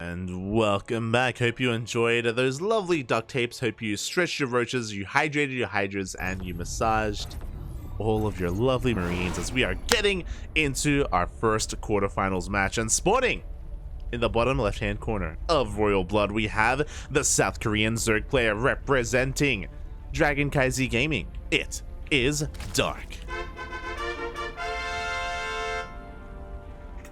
And welcome back. Hope you enjoyed those lovely duct tapes. Hope you stretched your roaches, you hydrated your hydras, and you massaged all of your lovely marines as we are getting into our first quarterfinals match. And spawning in the bottom left hand corner of Royal Blood, we have the South Korean Zerg player representing CranKy Gaming. It is Dark.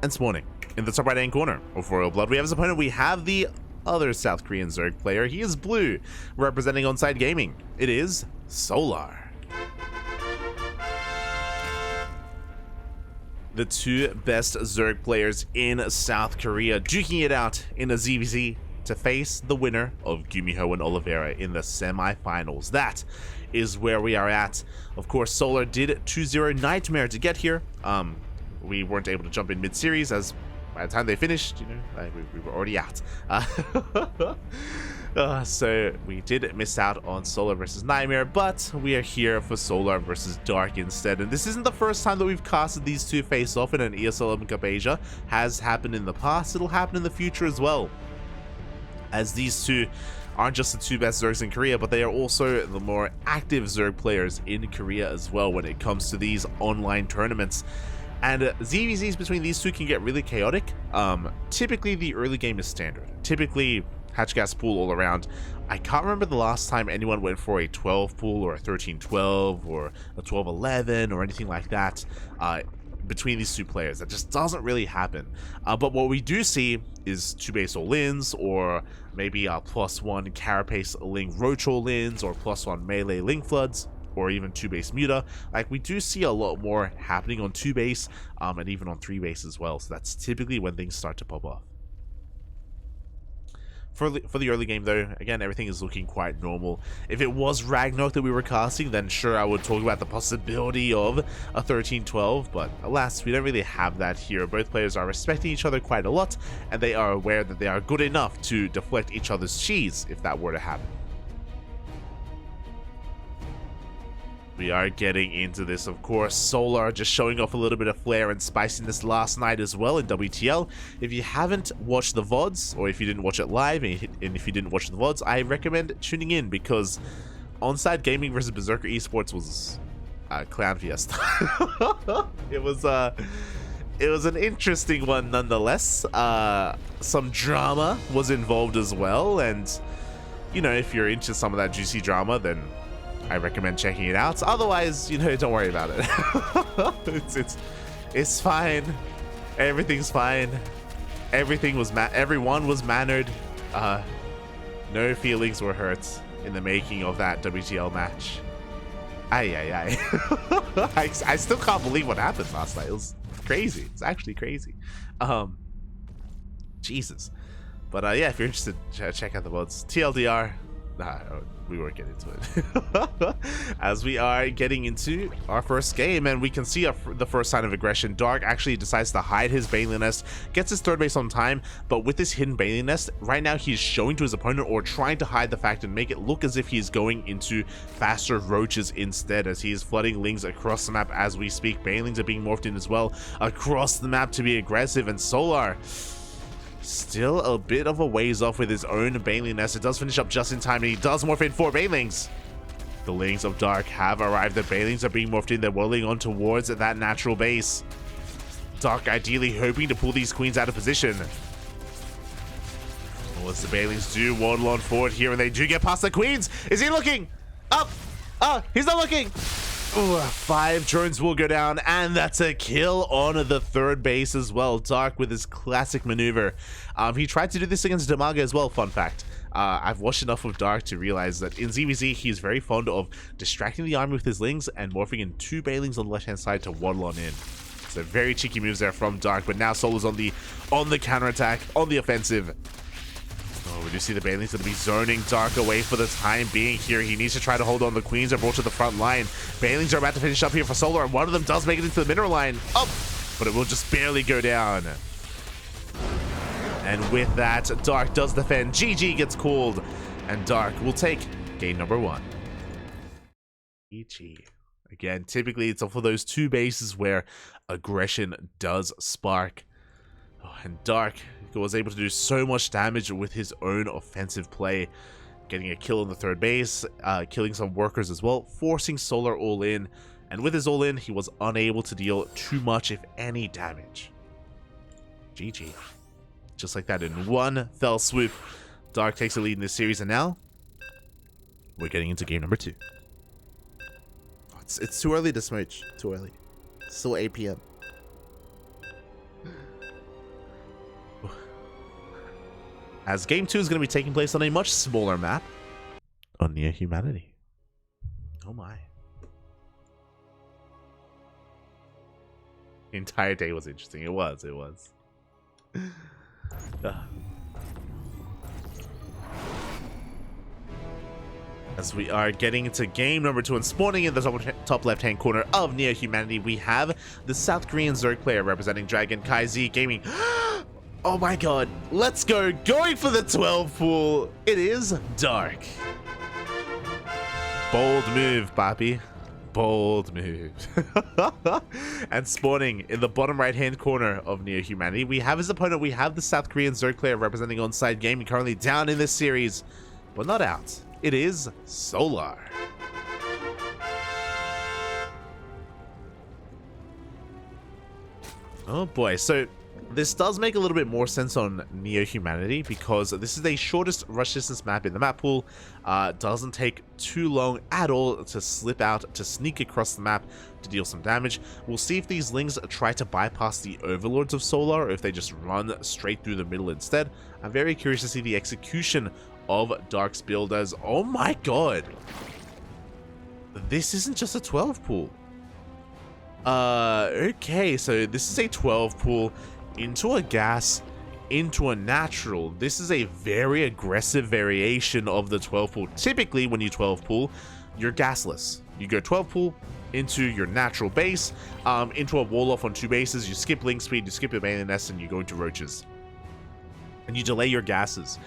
And spawning in the top right hand corner of Royal Blood, we have his opponent. We have the other South Korean Zerg player. He is blue, representing Onside Gaming. It is Solar. The two best Zerg players in South Korea duking it out in a ZvZ to face the winner of Gumiho and Oliveira in the semi-finals. That is where we are at. Of course, Solar did 2-0 Nightmare to get here. We weren't able to jump in mid-series, as by the time they finished, we were already out. So we did miss out on Solar versus Nightmare, but we are here for Solar versus Dark instead. And this isn't the first time that we've casted these two face off in an ESL Open Cup Asia. Has happened in the past, it'll happen in the future as well, as these two aren't just the two best Zergs in Korea, but they are also the more active Zerg players in Korea as well when it comes to these online tournaments. And ZvZs between these two can get really chaotic. Typically, the early game is standard. Typically, hatch gas pool all around. I can't remember the last time anyone went for a 12 pool or a 13-12 or a 12-11 or anything like that between these two players. That just doesn't really happen. But what we do see is 2-base all-ins, or maybe a +1 Carapace Ling Roach all-ins, or +1 melee Ling Floods, or even 2-base Muta. Like, we do see a lot more happening on 2-base and even on 3-base as well. So that's typically when things start to pop off. For the early game, though, again, everything is looking quite normal. If it was Ragnarok that we were casting, then sure, I would talk about the possibility of a 13-12, but alas, we don't really have that here. Both players are respecting each other quite a lot, and they are aware that they are good enough to deflect each other's cheese if that were to happen. We are getting into this, of course. Solar just showing off a little bit of flair and spiciness last night as well in WTL. If you haven't watched the VODs, or if you didn't watch it live, and if you didn't watch the VODs, I recommend tuning in, because Onside Gaming versus Berserker Esports was clown fiesta. It was an interesting one nonetheless. Some drama was involved as well, and you know, if you're into some of that juicy drama, then I recommend checking it out. Otherwise, you know, don't worry about it. it's fine. Everything's fine. Everyone was mannered. No feelings were hurt in the making of that WTL match. I still can't believe what happened last night. It was crazy. It's actually crazy. Jesus. But yeah, if you're interested, check out the VODs. TLDR. We won't get into it. As we are getting into our first game, and we can see the first sign of aggression. Dark actually decides to hide his Baneling Nest, gets his 3rd base on time, but with this hidden Baneling Nest, right now he's showing to his opponent, or trying to hide the fact and make it look as if he's going into faster roaches instead, as he is flooding Lings across the map as we speak. Banelings are being morphed in as well across the map to be aggressive, and Solar still a bit of a ways off with his own Baneling Nest. It does finish up just in time, and he does morph in 4 Banelings. The Lings of Dark have arrived. The Banelings are being morphed in. They're whirling on towards that natural base. Dark ideally hoping to pull these queens out of position. What's the Banelings do? Waddle on forward here, and they do get past the queens. Is he looking? Up! He's not looking! Ooh, 5 drones will go down, and that's a kill on the 3rd base as well. Dark with his classic maneuver. He tried to do this against Damaga as well, fun fact. I've watched enough of Dark to realize that in ZvZ, he's very fond of distracting the army with his Lings and morphing in 2 Banelings on the left-hand side to waddle on in. So very cheeky moves there from Dark, but now Solar's on the counterattack, on the offensive. Oh, we do see the Banelings going to be zoning Dark away for the time being here. He needs to try to hold on. The queens are brought to the front line. Banelings are about to finish up here for Solar, and one of them does make it into the mineral line. Oh, but it will just barely go down. And with that, Dark does defend. GG gets called, and Dark will take game number 1. GG. Again, typically it's for those 2 bases where aggression does spark. Oh, and Dark who was able to do so much damage with his own offensive play, getting a kill on the third base, killing some workers as well, forcing Solar all in, and with his all in, he was unable to deal too much, if any, damage. GG. Just like that, in one fell swoop, Dark takes the lead in this series, and now we're getting into game number 2. It's too early to smooch. Too early. It's still 8 p.m. As game 2 is going to be taking place on a much smaller map on Near Humanity. Oh my. The entire day was interesting. It was. As we are getting into game number 2 and spawning in the top left-hand corner of Near Humanity, we have the South Korean Zerg player representing Dragon, KZ Gaming. Oh my god, let's go. Going for the 12 pool. It is Dark. Bold move, Papi. Bold move. And spawning in the bottom right-hand corner of Near Humanity, we have his opponent. We have the South Korean Zerg player representing Onside Gaming, currently down in this series, but not out. It is Solar. Oh boy, so this does make a little bit more sense on Neo Humanity because this is the shortest rush distance map in the map pool. Doesn't take too long at all to slip out, to sneak across the map to deal some damage. We'll see if these Lings try to bypass the Overlords of Solar or if they just run straight through the middle instead. I'm very curious to see the execution of Dark's build as, oh my god, this isn't just a 12 pool. Okay, so this is a 12 pool into a gas, into a natural. This is a very aggressive variation of the 12 pool. Typically, when you 12 pool, you're gasless. You go 12 pool into your natural base, into a wall off on 2 bases, you skip link speed, you skip your main nest, and you go into roaches. And you delay your gases.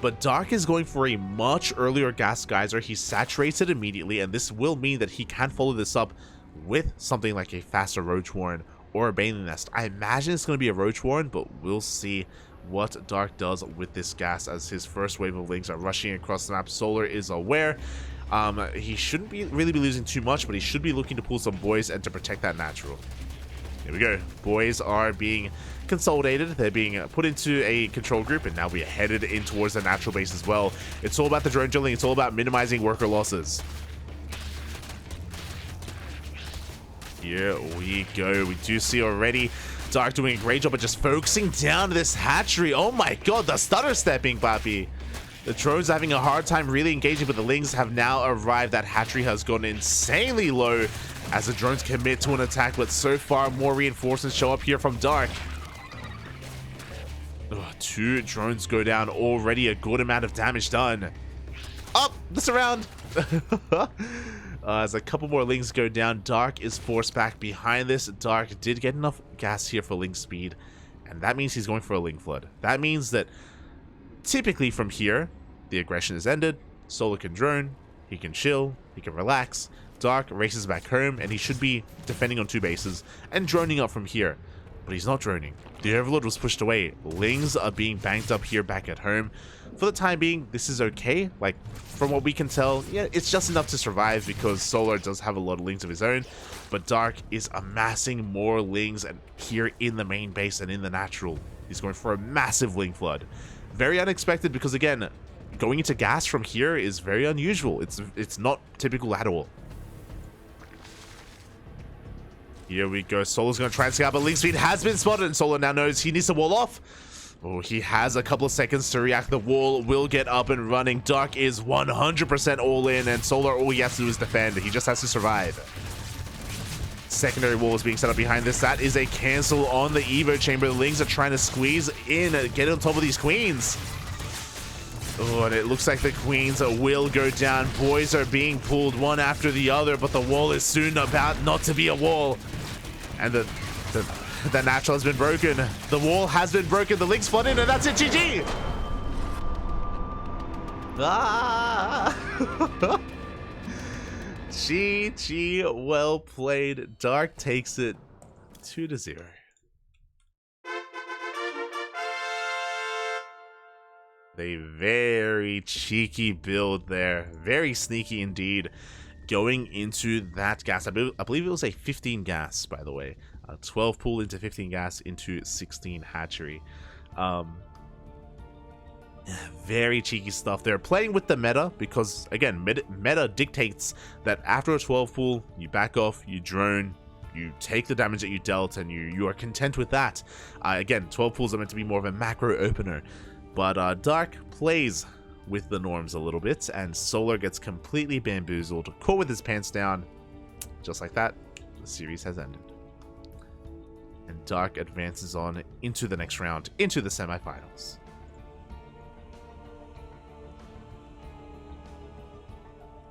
But Dark is going for a much earlier gas geyser. He saturates it immediately, and this will mean that he can follow this up with something like a faster Roach Warren or a Baneling Nest. I imagine it's going to be a Roach Warren, but we'll see what Dark does with this gas as his first wave of Lings are rushing across the map. Solar is aware. He shouldn't really be losing too much, but he should be looking to pull some boys and to protect that natural. Here we go. Boys are being consolidated. They're being put into a control group, and now we are headed in towards the natural base as well. It's all about the drone drilling. It's all about minimizing worker losses. Here we go. We do see already Dark doing a great job of just focusing down this hatchery. Oh my god, the stutter stepping, Papi. The drones are having a hard time really engaging, but the Lings have now arrived. That hatchery has gone insanely low as the drones commit to an attack, but so far more reinforcements show up here from Dark. Ugh, 2 drones go down, already a good amount of damage done. Up this around. As a couple more Lings go down, Dark is forced back behind this. Dark did get enough gas here for Ling speed, and that means he's going for a Ling flood. That means that typically from here, the aggression is ended. Solar can drone, he can chill, he can relax. Dark races back home, and he should be defending on 2 bases and droning up from here. But he's not droning. The Overlord was pushed away. Lings are being banked up here back at home. For the time being, this is okay. Like, from what we can tell, yeah, it's just enough to survive because Solar does have a lot of Lings of his own. But Dark is amassing more Lings and here in the main base and in the natural. He's going for a massive Ling flood. Very unexpected because, again, going into gas from here is very unusual. It's not typical at all. Here we go. Solar's going to try and scout, but Ling speed has been spotted, and Solar now knows he needs to wall off. Oh, he has a couple of seconds to react. The wall will get up and running. Dark is 100% all in, and Solar, all he has to do is defend. He just has to survive. Secondary wall is being set up behind this. That is a cancel on the Evo chamber. The Lings are trying to squeeze in and get on top of these queens. Oh, and it looks like the queens will go down. Boys are being pulled one after the other, but the wall is soon about not to be a wall. And the natural has been broken. The wall has been broken. The Lings flood in, and that's it. GG. Ah! GG, well played. Dark takes it 2-0. A very cheeky build there. Very sneaky indeed. Going into that gas. I believe it was a 15 gas, by the way. 12 pool into 15 gas into 16 hatchery. Very cheeky stuff. They're playing with the meta because, again, meta dictates that after a 12 pool, you back off, you drone, you take the damage that you dealt, and you are content with that. Again, 12 pools are meant to be more of a macro opener. But Dark plays with the norms a little bit, and Solar gets completely bamboozled, caught with his pants down. Just like that, the series has ended. And Dark advances on into the next round, into the semifinals.